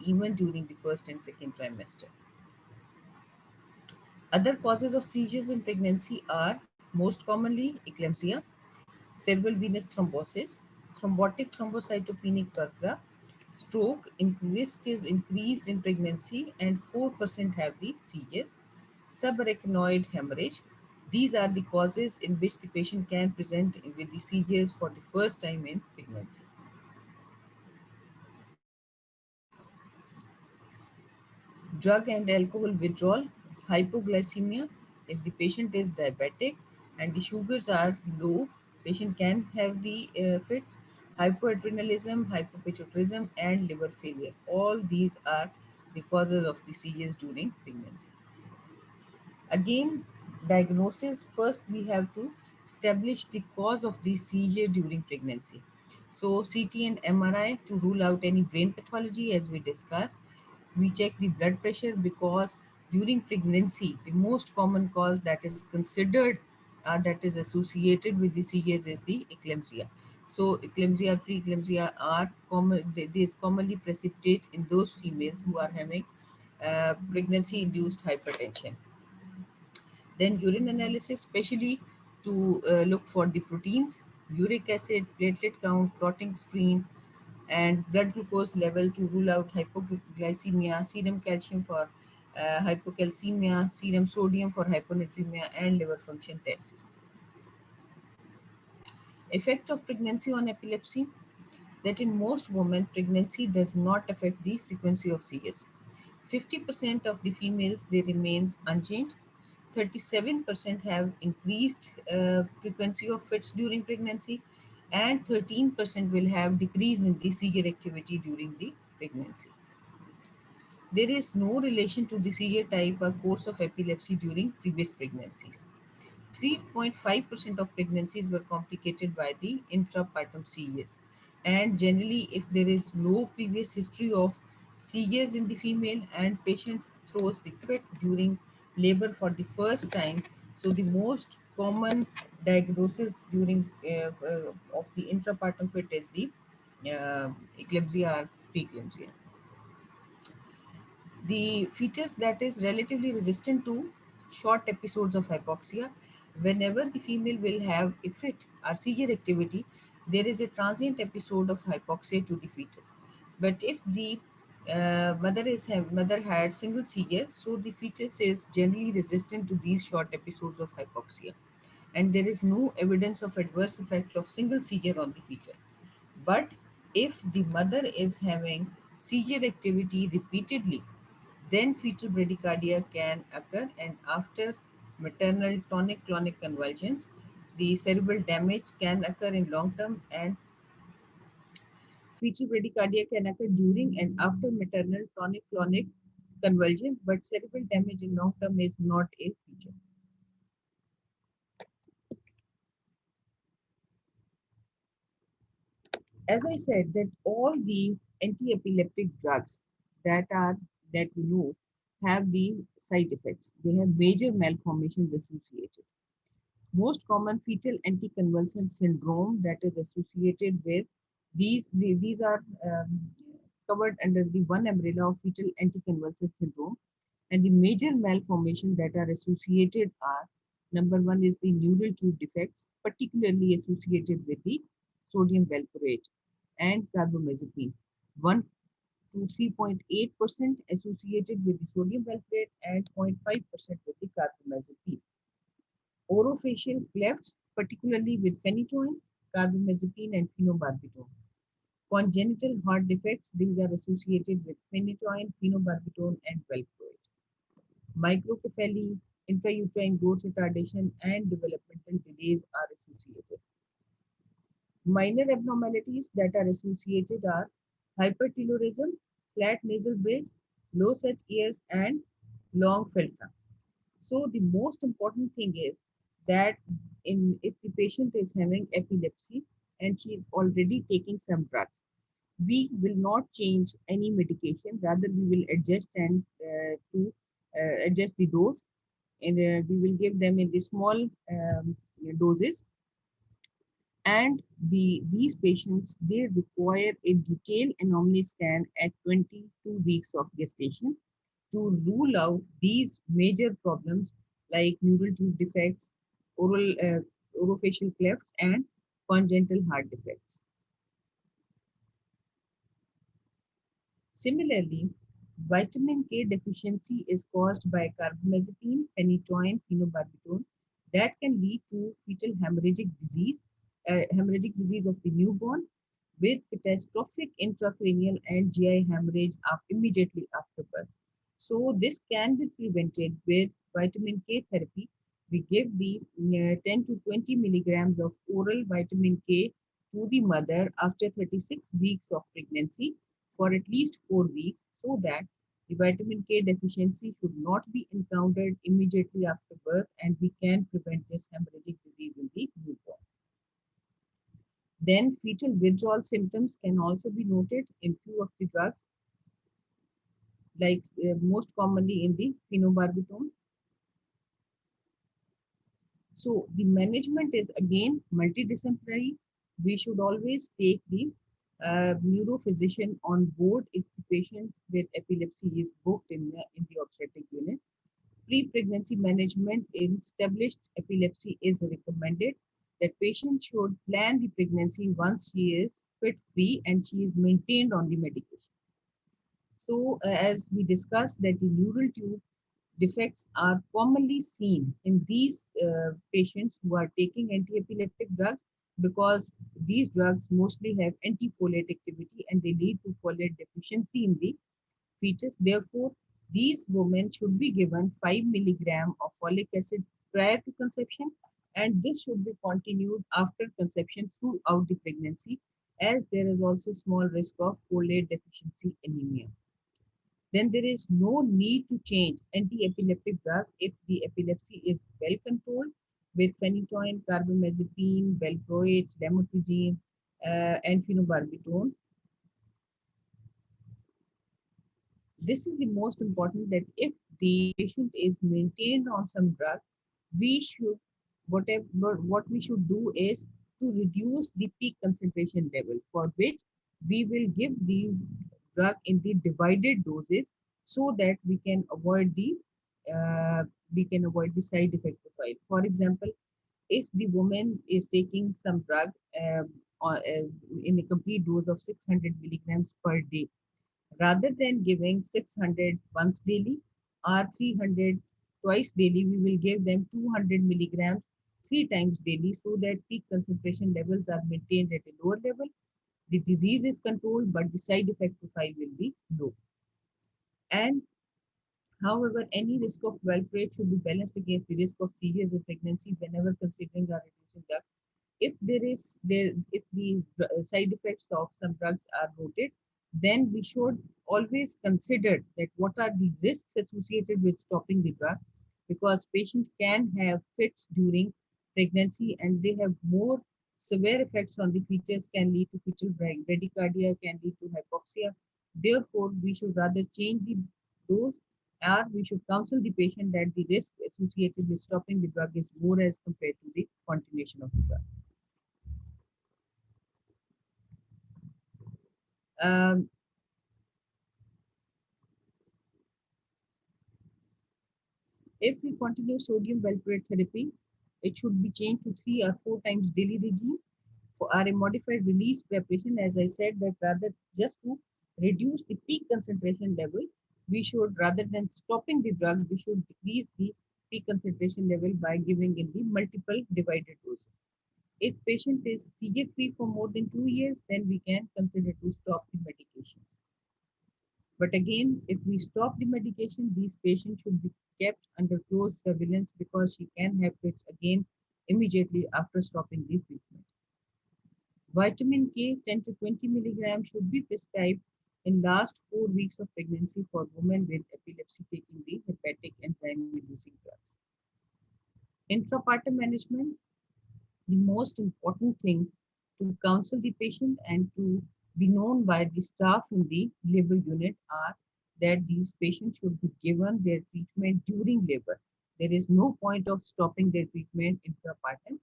even during the first and second trimester. Other causes of seizures in pregnancy are most commonly eclampsia, cerebral venous thrombosis, thrombotic thrombocytopenic purpura, stroke. Risk is increased in pregnancy, and 4% have the seizures. Subarachnoid hemorrhage. These are the causes in which the patient can present with the seizures for the first time in pregnancy. Drug and alcohol withdrawal, hypoglycemia. If the patient is diabetic and the sugars are low, patient can have the fits. Hypoadrenalism, hypopituitarism, and liver failure. All these are the causes of the seizures during pregnancy. Again, diagnosis. First, we have to establish the cause of the seizure during pregnancy. So, CT and MRI to rule out any brain pathology, as we discussed. We check the blood pressure because during pregnancy, the most common cause that is considered that is associated with the seizures is the eclampsia. So, eclampsia, preeclampsia are common. This commonly precipitate in those females who are having pregnancy-induced hypertension. Then urine analysis, especially to look for the proteins, uric acid, platelet count, clotting screen, and blood glucose level to rule out hypoglycemia, serum calcium for hypocalcemia, serum sodium for hyponatremia, and liver function test. Effect of pregnancy on epilepsy, that in most women, pregnancy does not affect the frequency of seizures. 50% of the females, they remains unchanged. 37% have increased frequency of fits during pregnancy, and 13% will have decrease in the seizure activity during the pregnancy. There is no relation to the seizure type or course of epilepsy during previous pregnancies. 3.5% of pregnancies were complicated by the intrapartum seizures. And generally, if there is no previous history of seizures in the female and patient throws the fit during labor for the first time, so the most common diagnosis during of the intrapartum fit is the eclampsia or preeclampsia. The fetus that is relatively resistant to short episodes of hypoxia. Whenever the female will have a fit or seizure activity, there is a transient episode of hypoxia to the fetus. But if the mother had single seizure, so the fetus is generally resistant to these short episodes of hypoxia, and there is no evidence of adverse effect of single seizure on the fetus. But if the mother is having seizure activity repeatedly, then fetal bradycardia can occur, and after maternal tonic-clonic convulsions, the cerebral damage can occur in long term, and fetal bradycardia can occur during and after maternal tonic-clonic convulsion, but cerebral damage in long term is not a feature. As I said, that all the anti-epileptic drugs that are that we know have the side effects. They have major malformations associated. Most common fetal anticonvulsant syndrome that is associated with these are covered under the one umbrella of fetal anticonvulsant syndrome, and the major malformations that are associated are: number one is the neural tube defects, particularly associated with the sodium valproate and carbamazepine. 1 to 3.8% associated with the sodium valproate and 0.5% with the carbamazepine. Orofacial clefts, particularly with phenytoin, carbamazepine, and phenobarbital. Congenital heart defects, these are associated with phenytoin, phenobarbital, and valproate. Microcephaly, intrauterine growth retardation, and developmental delays are associated. Minor abnormalities that are associated are hypertelorism, flat nasal bridge, low set ears, and long felt tongue. So the most important thing is that if the patient is having epilepsy and she is already taking some drugs, we will not change any medication. Rather, we will adjust and to adjust the dose, and we will give them in the small doses. And these patients, they require a detailed anomaly scan at 22 weeks of gestation to rule out these major problems like neural tube defects, orofacial clefts, and congenital heart defects. Similarly, vitamin K deficiency is caused by carbamazepine, phenytoin, phenobarbital that can lead to hemorrhagic disease of the newborn with catastrophic intracranial and GI hemorrhage immediately after birth. So this can be prevented with vitamin K therapy. We give the 10 to 20 milligrams of oral vitamin K to the mother after 36 weeks of pregnancy for at least 4 weeks so that the vitamin K deficiency should not be encountered immediately after birth and we can prevent this hemorrhagic disease in the newborn. Then fetal withdrawal symptoms can also be noted in few of the drugs, like most commonly in the phenobarbital. So the management is again multidisciplinary. We should always take the neurophysician on board if the patient with epilepsy is booked in the obstetric unit. Pre-pregnancy management in established epilepsy is recommended. That patient should plan the pregnancy once she is fit free and she is maintained on the medication. So, as we discussed, that the neural tube defects are commonly seen in these patients who are taking anti-epileptic drugs because these drugs mostly have anti-folate activity and they lead to folate deficiency in the fetus. Therefore, these women should be given 5 milligram of folic acid prior to conception, and this should be continued after conception throughout the pregnancy, as there is also small risk of folate deficiency anemia. Then there is no need to change anti-epileptic drug if the epilepsy is well controlled with phenytoin, carbamazepine, valproate, lamotrigine, and phenobarbital. This is the most important, that if the patient is maintained on some drug, we should what we should do is to reduce the peak concentration level, for which we will give the drug in the divided doses so that uh, we can avoid the side effect profile. For example, if the woman is taking some drug in a complete dose of 600 milligrams per day, rather than giving 600 once daily or 300 twice daily, we will give them 200 milligrams 3 times daily so that peak concentration levels are maintained at a lower level. The disease is controlled, but the side effect profile will be low. And however, any risk of valproate should be balanced against the risk of serious pregnancy whenever considering or reducing the, if the side effects of some drugs are noted, then we should always consider that what are the risks associated with stopping the drug, because patients can have fits during pregnancy and they have more severe effects on the fetus, can lead to fetal bradycardia, can lead to hypoxia. Therefore, we should rather change the dose, or we should counsel the patient that the risk associated with stopping the drug is more as compared to the continuation of the drug. Um, if we continue sodium valproate therapy, it should be changed to 3 or 4 times daily regime for our modified release preparation. As I said, that rather just to reduce the peak concentration level, we should, rather than stopping the drug, we should decrease the peak concentration level by giving in the multiple divided doses. If patient is seizure free for more than 2 years, then we can consider to stop the medications. But again, if we stop the medication, these patients should be kept under close surveillance because she can have fits again immediately after stopping the treatment. Vitamin K 10 to 20 milligrams should be prescribed in last 4 weeks of pregnancy for women with epilepsy taking the hepatic enzyme reducing drugs. Intrapartum management, the most important thing to counsel the patient and to be known by the staff in the labor unit are that these patients should be given their treatment during labor. There is no point of stopping their treatment intrapartum.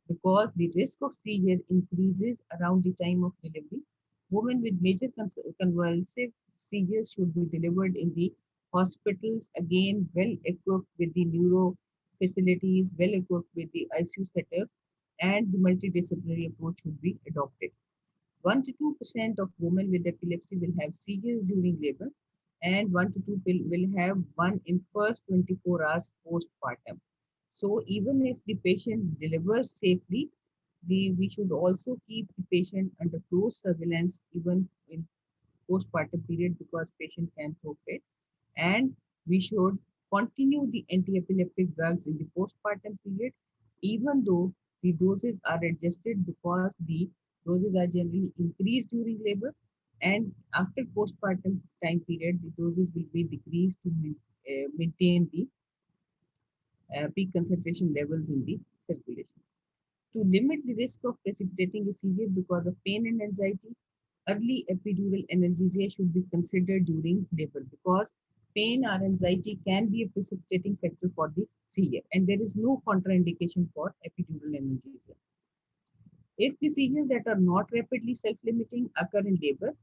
because the risk of seizure increases around the time of delivery. Women with major convulsive seizures should be delivered in the hospitals, again, well equipped with the neuro facilities, well equipped with the ICU setup, and the multidisciplinary approach should be adopted. 1 to 2% of women with epilepsy will have seizures during labor, and 1 to 2 will have one in first 24 hours postpartum. So even if the patient delivers safely, we should also keep the patient under close surveillance even in postpartum period because patient can throw fit, and we should continue the anti-epileptic drugs in the postpartum period even though the doses are adjusted because the doses are generally increased during labor, and after postpartum time period the doses will be decreased to maintain the peak concentration levels in the circulation. To limit the risk of precipitating a seizure because of pain and anxiety, early epidural analgesia should be considered during labor because pain or anxiety can be a precipitating factor for the seizure, and there is no contraindication for epidural analgesia. If the seizures that are not rapidly self-limiting occur in labor,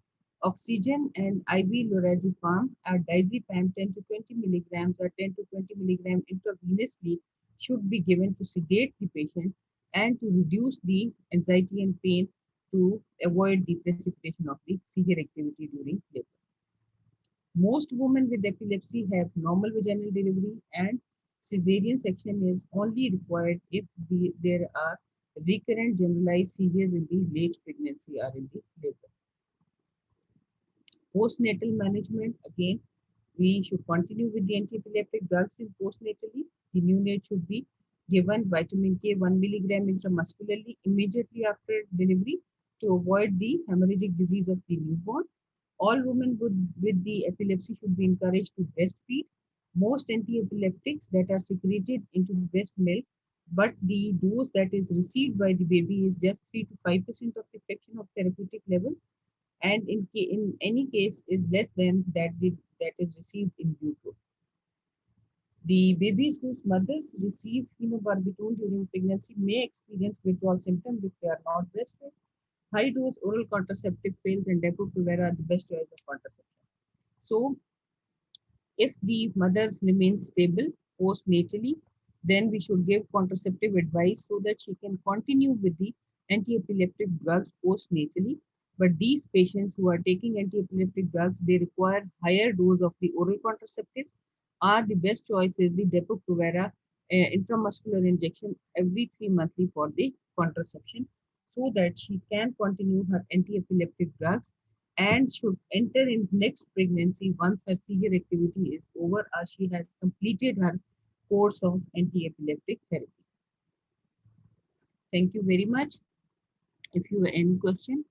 oxygen and IV lorazepam or diazepam 10 to 20 milligrams or 10 to 20 milligrams intravenously should be given to sedate the patient and to reduce the anxiety and pain to avoid the precipitation of the seizure activity during labor. Most women with epilepsy have normal vaginal delivery, and cesarean section is only required if there are recurrent generalized seizures in the late pregnancy or in the labor. Postnatal management, again, we should continue with the anti-epileptic drugs in postnatally. The neonate should be given vitamin K 1 milligram intramuscularly immediately after delivery to avoid the hemorrhagic disease of the newborn. All women with the epilepsy should be encouraged to breastfeed. Most anti-epileptics that are secreted into breast milk, but the dose that is received by the baby is just 3 to 5% of the fraction of therapeutic level, and in any case is less than that is received in utero. The babies whose mothers receive phenobarbital during pregnancy may experience withdrawal symptoms if they are not breastfed. High dose oral contraceptive pills and Depo-Provera are the best choice of contraception. So, if the mother remains stable postnatally, then we should give contraceptive advice so that she can continue with the anti-epileptic drugs postnatally. But these patients who are taking anti-epileptic drugs, they require higher dose of the oral contraceptive. Are the best choice is the Depo-Provera intramuscular injection every 3 monthly for the contraception, so that she can continue her anti-epileptic drugs and should enter in next pregnancy once her seizure activity is over or she has completed her course of anti-epileptic therapy. Thank you very much. If you have any question.